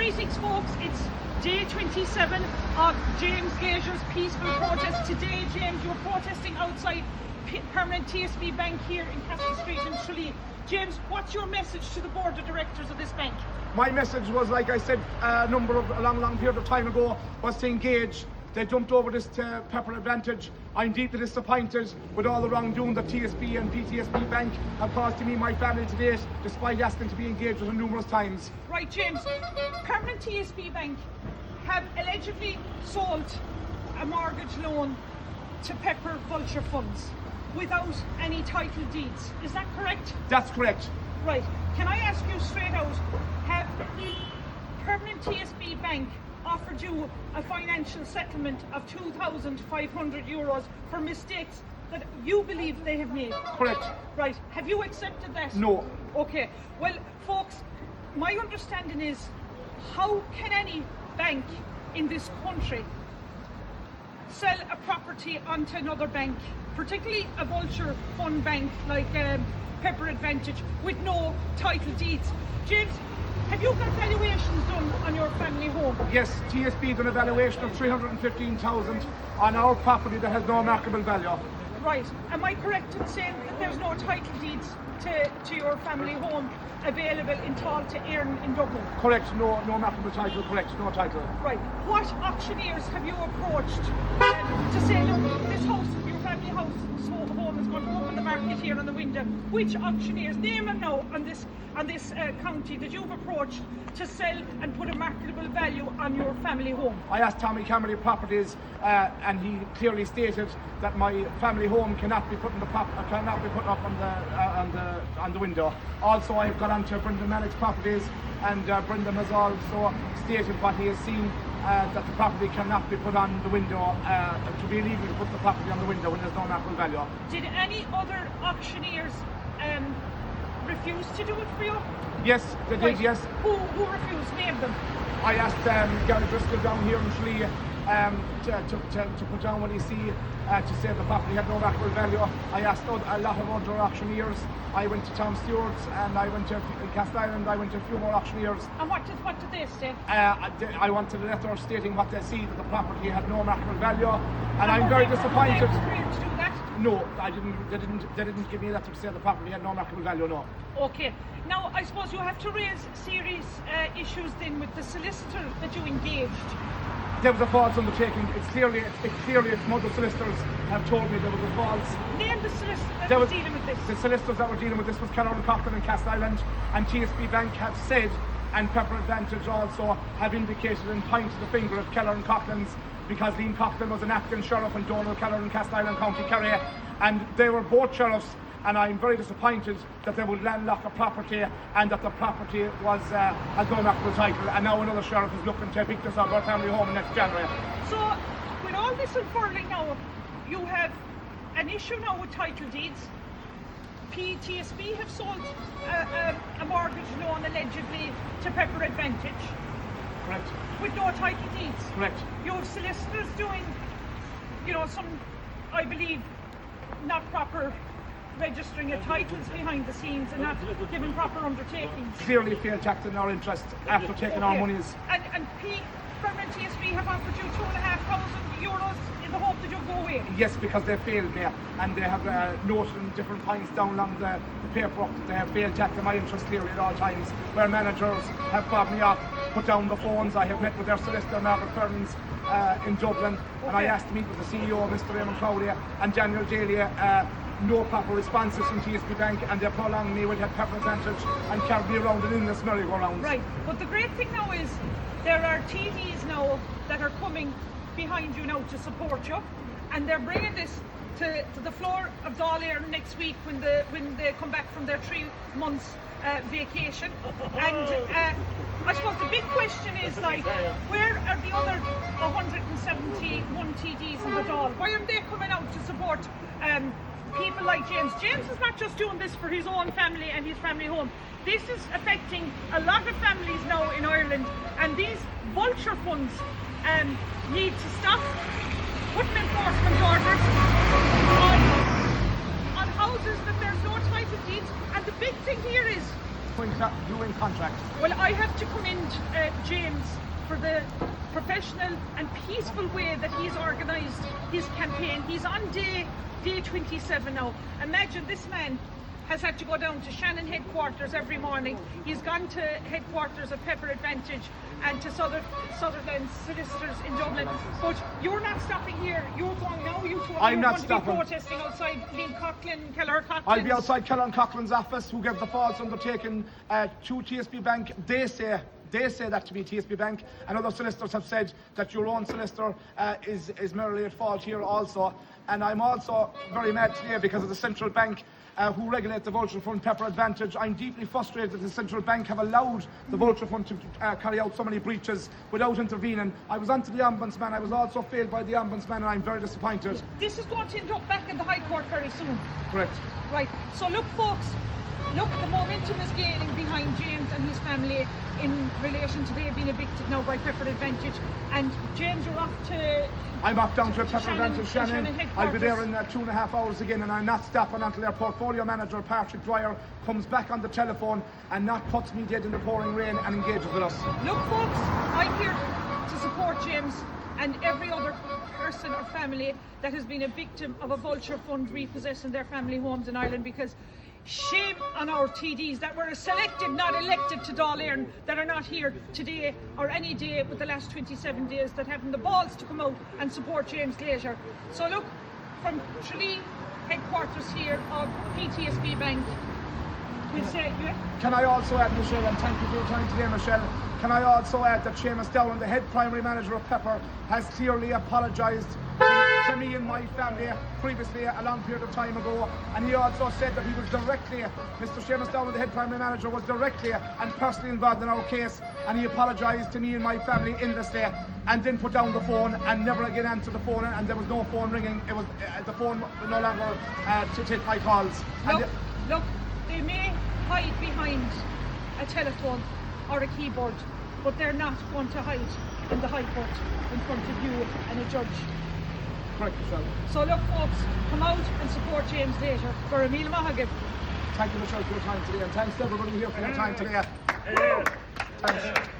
Greetings folks, it's day 27 of James Gazer's peaceful protest. Today, James, you're protesting outside permanent Ptsb bank here in Castle Street in Tralee. James, what's your message to the board of directors of this bank? My message was, like I said a long period of time ago, was to engage. They jumped over this to Pepper Advantage. I'm deeply disappointed with all the wrongdoing that Ptsb and Ptsb Bank have caused to me and my family to date, despite asking to be engaged with them numerous times. Right, James. Permanent Ptsb Bank have allegedly sold a mortgage loan to Pepper Vulture Funds without any title deeds. Is that correct? That's correct. Right. Can I ask you straight out, have Permanent Ptsb Bank offered you a financial settlement of €2,500 for mistakes that you believe they have made? Correct. Right. Have you accepted that? No. Okay. Well, folks, my understanding is, how can any bank in this country sell a property onto another bank, particularly a vulture fund bank like Pepper Advantage, with no title deeds? James, have you got valuations done on your family home? Yes, Ptsb done a valuation of $315,000 on our property that has no marketable value. Right. Am I correct in saying that there's no title deeds to your family home available in Tralee to Erin in Dublin? Correct, no marketable title, correct, no title. Right. What auctioneers have you approached to say, look, this house, your family house, home is going to open the market here on the window? Which auctioneers, name them now, on this county that you've approached to sell and put a marketable value on your family home? I asked Tommy Cameron Properties, and he clearly stated that my family home cannot be put up on the window. Also, I've got on to Brendan Mannix Properties, and Brendan has also stated what he has seen, that the property cannot be put on the window, to be illegal to put the property on the window when there's no marketable value. Did any other auctioneers refuse to do it for you? Yes, they did, yes. Who refused? Name them. I asked Gary Driscoll down here in Tralee to put down what he see, to say the property had no marketable value. I asked a lot of other auctioneers. I went to Tom Stewart's, and I went to Cast Island. I went to a few more auctioneers. And what did they say? I wanted a letter stating what they see, that the property had no marketable value, and I'm very disappointed. Were they prepared to do that? No, I didn't. They didn't give me a letter to say the property had no marketable value. No. Okay. Now, I suppose you have to raise serious issues then with the solicitor that you engaged. There was a false undertaking. It's clearly other solicitors have told me there was a false. Name the solicitor that was dealing with this. The solicitors that were dealing with this was Keller and Coughlin and Cast Island, and Ptsb Bank have said, and Pepper Advantage also have indicated and pointed the finger at Keller and Coughlin's, because Liam Coughlin was an acting sheriff and Donald Keller in Cast Island, County Kerry, and they were both sheriffs. And I'm very disappointed that they would landlock a property, and that the property was has no marketable title, and now another sheriff is looking to evict us out of our family home next January. So, with all this unfurling now, you have an issue now with title deeds. Ptsb have sold a mortgage loan allegedly to Pepper Advantage. Correct. With no title deeds. Correct. You have solicitors doing, some, I believe, not proper registering of titles behind the scenes and not giving proper undertakings. Clearly failed tax in our interest after taking our monies. And Permanent Ptsb have offered you €2,500 in the hope that you'll go away? Yes, because they failed me, and they have noted in different points down along the paperwork that they have failed tax in my interest clearly at all times, where managers have fobbed me off, put down the phones. I have met with their solicitor, Margaret Ferns, in Dublin, and I asked to meet with the CEO, Mr. Raymond Crowley, and Daniel Daly. No proper responses from Ptsb Bank, and they're prolonging me with Pepper Advantage and carried me around in this merry-go-round. Right, but the great thing now is there are TDs now that are coming behind you now to support you, and they're bringing this to the floor of Dáil Éireann next week when they come back from their 3 months vacation. And I suppose the big question is, like, where are the other 171 TDs in the Dáil? Why aren't they coming out to support people like James? James is not just doing this for his own family and his family home. This is affecting a lot of families now in Ireland, and these vulture funds need to stop putting enforcement orders on houses that there's no title deeds. And the big thing here is doing contract. Well, I have to commend James for the professional and peaceful way that he's organised his campaign. He's on day 27 now. Imagine this man has had to go down to Shannon headquarters every morning. He's gone to headquarters of Pepper Advantage and to Sutherland solicitors in Dublin. But you're not stopping here. You're going now. You're I'm not going stopping. to be protesting outside Liam Coughlin, Keller Coughlin's. I'll be outside Kellan Coughlin's office, who gave the false undertaking to Ptsb Bank. They say that to be Ptsb Bank, and other solicitors have said that your own solicitor is merely at fault here also. And I'm also very mad today because of the central bank who regulate the vulture fund, Pepper Advantage. I'm deeply frustrated that the central bank have allowed the vulture fund to carry out so many breaches without intervening. I was onto the ombudsman. I was also failed by the ombudsman, and I'm very disappointed. This is going to end up back in the High Court very soon. Correct. Right. So look, folks, look, the momentum is gaining behind James and his family in relation to they being evicted now by Pepper Advantage. And James, you're off to... I'm off down to Pepper Advantage, Shannon. headquarters. I'll be there in 2.5 hours again, and I'm not stopping until their portfolio manager, Patrick Dwyer, comes back on the telephone and not puts me dead in the pouring rain and engages with us. Look, folks, I'm here to support James and every other person or family that has been a victim of a vulture fund repossessing their family homes in Ireland, because shame on our TDs that were selected, not elected to Dáil Éireann, that are not here today or any day with the last 27 days, that haven't the balls to come out and support James later. So look, from Tralee headquarters here of Ptsb Bank, we'll say, yeah. Can I also add, Michelle, and thank you for your time today, Michelle, can I also add that Seamus Dowan, the head primary manager of Pepper, has clearly apologised to me and my family previously a long period of time ago, and he also said that he was directly, Mr. Seamus Dowan, the head primary manager, was directly and personally involved in our case, and he apologised to me and my family in this day, and then put down the phone and never again answered the phone, and there was no phone ringing. It was the phone was no longer to take my calls. Look, they may hide behind a telephone or a keyboard, but they're not going to hide in the High Court in front of you and a judge. Correct, Michelle. So look, folks, come out and support James later. For Emil Mahagib. Thank you, Michelle, for your time today, and thanks to everybody here for your time today. Thanks.